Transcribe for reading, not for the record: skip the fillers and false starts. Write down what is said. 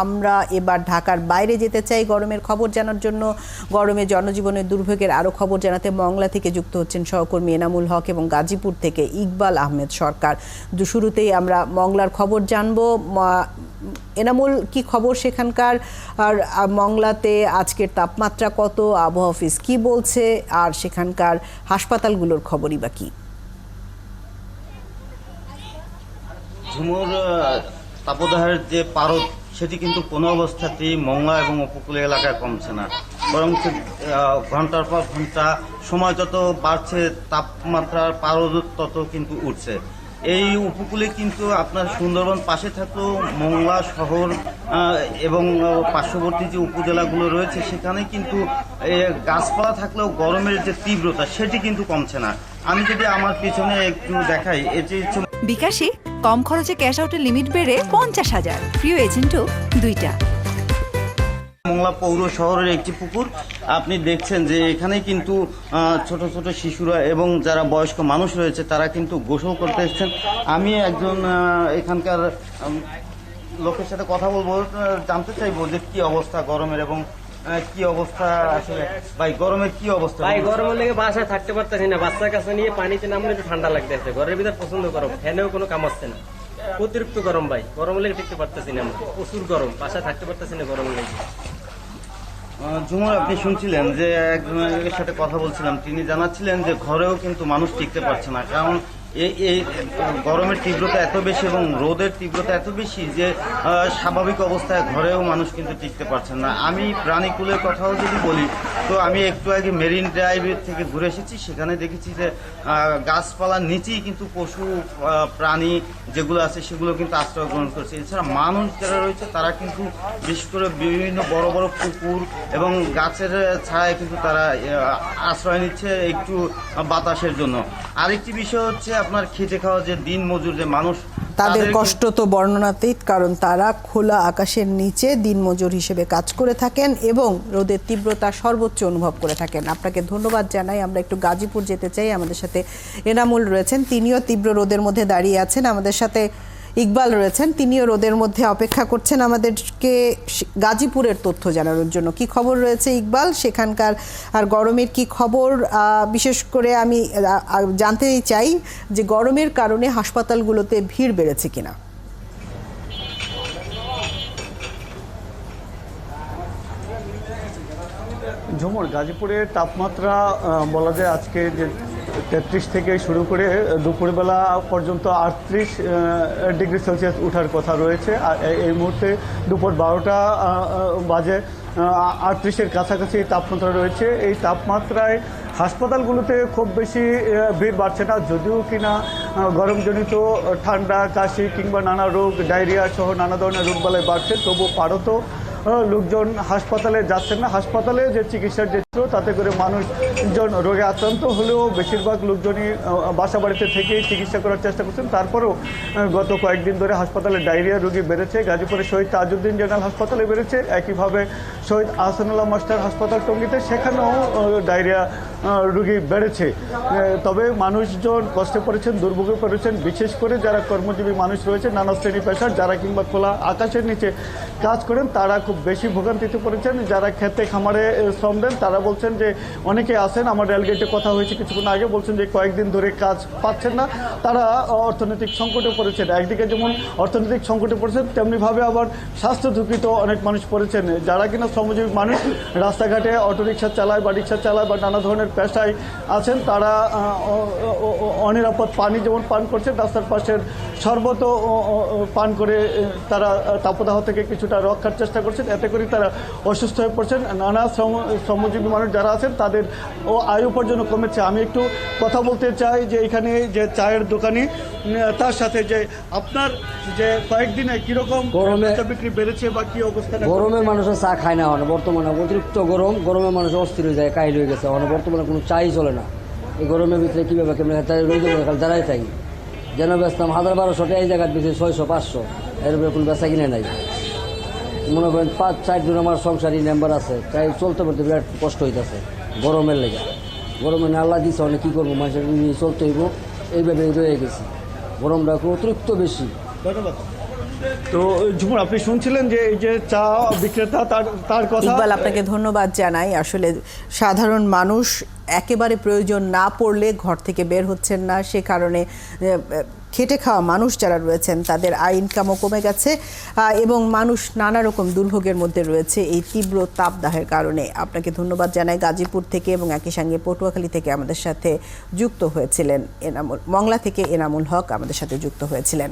আমরা এবার ঢাকার বাইরে যেতে চাই গরমের খবর জানার জন্য। গরমে জনজীবনের দুর্ভোগের আরও খবর জানাতে মংলা থেকে যুক্ত হচ্ছেন সহকর্মী এনামুল হক এবং গাজীপুর থেকে ইকবাল আহমেদ সরকার। শুরুতেই আমরা মংলার খবর জানবো। এনামুল, কি খবর সেখানকার? আর মংলাতে আজকের তাপমাত্রা কত, আবহাওয়া অফিস কি বলছে, আর সেখানকার হাসপাতালগুলোর খবরই বা কি? ঝুমুর তাপদাহের যে পারদ সেটি কিন্তু কোনো অবস্থাতেই মংলা এবং উপকূলীয় এলাকায় কমছে না, বরং ঘন্টার পর ঘন্টা সময় যত বাড়ছে তাপমাত্রার পারদ তত কিন্তু উঠছে। এই উপকূলে কিন্তু আপনার সুন্দরবন পাশে থাকলেও মংলা শহর এবং পার্শ্ববর্তী যে উপজেলাগুলো রয়েছে সেখানে কিন্তু গাছপালা থাকলেও গরমের যে তীব্রতা সেটি কিন্তু কমছে না। আমি যদি আমার পিছনে একটু দেখাই, এটি বিকাশে কম খরচে ক্যাশ আউটের লিমিট বেড়ে 50,000, প্রিয় এজেন্টও 2টা। মংলা পৌর শহরের একটি পুকুর আপনি দেখছেন যে এখানে কিন্তু ছোট ছোট শিশুরা এবং যারা বয়স্ক মানুষ রয়েছে তারা কিন্তু গোসল করতে এসেছেন। আমি একজন এখানকার লোকের সাথে কথা বলবো, জানতে চাইবো যে কি অবস্থা গরমের এবং কি অবস্থা আসলে। ভাই, গরমের কি অবস্থা? ভাই, গরমের লেগে বাসায় থাকতে পারতেছি না। বাচ্চার কাছে নিয়ে পানিতে নামলে একটু ঠান্ডা লাগতেছে। ঘরের ভিতর পছন্দ গরম, ফ্যানেও কোনো কাম আসছে না। অতিরিক্ত গরম ভাই, গরমের লেগে টিকতে পারতেছি না। প্রচুর গরম, বাসায় থাকতে পারতেছি না গরমের লেগে। ঝুমুর, আপনি শুনছিলেন যে একজনের সাথে কথা বলছিলাম, তিনি জানাচ্ছিলেন যে ঘরেও কিন্তু মানুষ টিকতে পারছে না, কারণ এই গরমের তীব্রতা এত বেশি এবং রোদের তীব্রতা এত বেশি যে স্বাভাবিক অবস্থায় ঘরেও মানুষ কিন্তু টিকতে পারছেন না। আমি প্রাণীকুলের কথাও যদি বলি, তো আমি একটু আগে মেরিন ড্রাইভের থেকে ঘুরে এসেছি, সেখানে দেখেছি যে গাছপালার নিচেই কিন্তু পশু প্রাণী যেগুলো আছে সেগুলো কিন্তু আশ্রয় গ্রহণ করছে। এছাড়া মানুষ যারা রয়েছে তারা কিন্তু বিশেষ করে বিভিন্ন বড় বড় পুকুর এবং গাছের ছায়ায় কিন্তু তারা আশ্রয় নিচ্ছে একটু বাতাসের জন্য। আরেকটি বিষয় হচ্ছে আপনার খেটে খাওয়া যে দিন মজুর যে মানুষ, তাদের কষ্ট তো বর্ণনাতীত, কারণ তারা খোলা আকাশের নিচে দিনমজুর হিসেবে কাজ করে থাকেন এবং রোদের তীব্রতা সর্বোচ্চ অনুভব করে থাকেন। আপনাকে ধন্যবাদ জানাই। আমরা একটু গাজীপুর যেতে চাই। আমাদের সাথে এনামুল রয়েছেন, তিনিও তীব্র রোদের মধ্যে দাঁড়িয়ে আছেন। আমাদের সাথে ইকবাল রয়েছেন, তিনিও রোদের মধ্যে অপেক্ষা করছেন আমাদেরকে গাজীপুরের তথ্য জানানোর জন্য। কি খবর রয়েছে ইকবাল সেখানকার, আর গরমের কি খবর? বিশেষ করে আমি জানতে চাই যে গরমের কারণে হাসপাতালগুলোতে ভিড় বেড়েছে কিনা। ঝুমুর, গাজীপুরের তাপমাত্রা বলা যায় আজকে যে 33 থেকে শুরু করে দুপুরবেলা পর্যন্ত 38 ডিগ্রি সেলসিয়াস ওঠার কথা রয়েছে। আর এই মুহূর্তে দুপুর 12টা বাজে 38-এর কাছাকাছি তাপমাত্রা রয়েছে। এই তাপমাত্রায় হাসপাতালগুলোতে খুব বেশি ভিড় বাড়ছে না, যদিও কিনা গরমজনিত ঠান্ডা, কাশি কিংবা নানা রোগ, ডায়রিয়া সহ নানা ধরনের রোগবালাই বাড়ছে, তবু পারত লোকজন হাসপাতালে যাচ্ছেন না। হাসপাতালে যে চিকিৎসার যে তাতে করে মানুষজন রোগে আক্রান্ত হলেও বেশিরভাগ লোকজনই বাসা বাড়িতে থেকেই চিকিৎসা করার চেষ্টা করছেন। তারপরেও গত কয়েকদিন ধরে হাসপাতালে ডায়রিয়া রোগী বেড়েছে। গাজীপুরে শহীদ তাজউদ্দিন জেনারেল হাসপাতালে বেড়েছে, একইভাবে শহীদ আহসানুল্লাহ মাস্টার হাসপাতাল টঙ্গীতে, সেখানেও ডায়রিয়া রোগী বেড়েছে। তবে মানুষজন কষ্টে পড়েছেন, দুর্ভোগে পড়েছেন, বিশেষ করে যারা কর্মজীবী মানুষ রয়েছে, নানা শ্রেণী পেশার যারা কিংবা খোলা আকাশের নিচে কাজ করেন, তারা খুব বেশি ভোগান্তিতে পড়েছেন। যারা খেতে খামারে শ্রম দেন তারা বলছেন যে অনেকে আছেন, আমার রেলগেটে কথা হয়েছে কিছুক্ষণ আগে, বলছেন যে কয়েকদিন ধরে কাজ পাচ্ছেন না, তারা অর্থনৈতিক সংকটে পড়েছেন। একদিকে যেমন অর্থনৈতিক সংকটে পড়েছেন, তেমনিভাবে আবার স্বাস্থ্য ঝুঁকিতে অনেক মানুষ পড়েছেন। যারা কিনা শ্রমজীবী মানুষ, রাস্তাঘাটে অটোরিকশা চালায় বা রিক্সা চালায় বা নানা ধরনের পেশায় আছেন, তারা অনিরাপদ পানি যেমন পান করছেন, রাস্তার পাশের শরবত পান করে তারা তাপদাহ থেকে কিছুটা রক্ষার চেষ্টা করছেন। এতে করে তারা অসুস্থ হয়ে পড়ছেন। নানা শ্রমজীবী মানুষ যারা আছেন তাদের আয় উপার্জন কমেছে। আমি একটু কথা বলতে চাই যে এখানে যে চায়ের দোকানি, তার সাথে যে আপনার যে কয়েকদিনে কিরকম বিক্রি বেড়েছে বা কি অবস্থা? গরমের মানুষের চা খায় না, বর্তমানে অতিরিক্ত গরমে মানুষ অস্থির হয়ে যায়, কাহিল হয়ে গেছে। বর্তমানে কোনো চাই চলে না। এই গরমের ভিতরে কীভাবে কেমন দাঁড়াই থাকি, যেন বেচতাম 1000-1200 এই জায়গার বেশি 600-500, এর উপরে কোনো বেচা কিনে নাই। মনে করেন 5-4 জন আমার সংসারী মেম্বার আছে, তাই চলতে পারতে বিরাট কষ্ট হইতেছে গরমের লেগে। গরমে আল্লাহ দিচ্ছে, অনেক কী করবো, মানুষের নিয়ে চলতে হইব, এইভাবে রয়ে গেছি। গরমটা অতিরিক্ত বেশি। ধন্যবাদ। তো ঝুমুর, আপনি শুনছিলেন যে এই যে চা বিক্রেতা তার কথা। ইকবাল, আপনাকে ধন্যবাদ জানাই। আসলে সাধারণ মানুষ একেবারে প্রয়োজন না পড়লে ঘর থেকে বের হচ্ছেন না, সে কারণে খেটে খাওয়া মানুষ যারা রয়েছেন তাদের আয় ইনকামও কমে গেছে এবং মানুষ নানা রকম দুর্ভোগের মধ্যে রয়েছে এই তীব্র তাপদাহের কারণে। আপনাকে ধন্যবাদ জানাই গাজীপুর থেকে এবং একই সঙ্গে পটুয়াখালী থেকে আমাদের সাথে যুক্ত হয়েছিলেন এনামুল, মংলা থেকে এনামুল হক আমাদের সাথে যুক্ত হয়েছিলেন।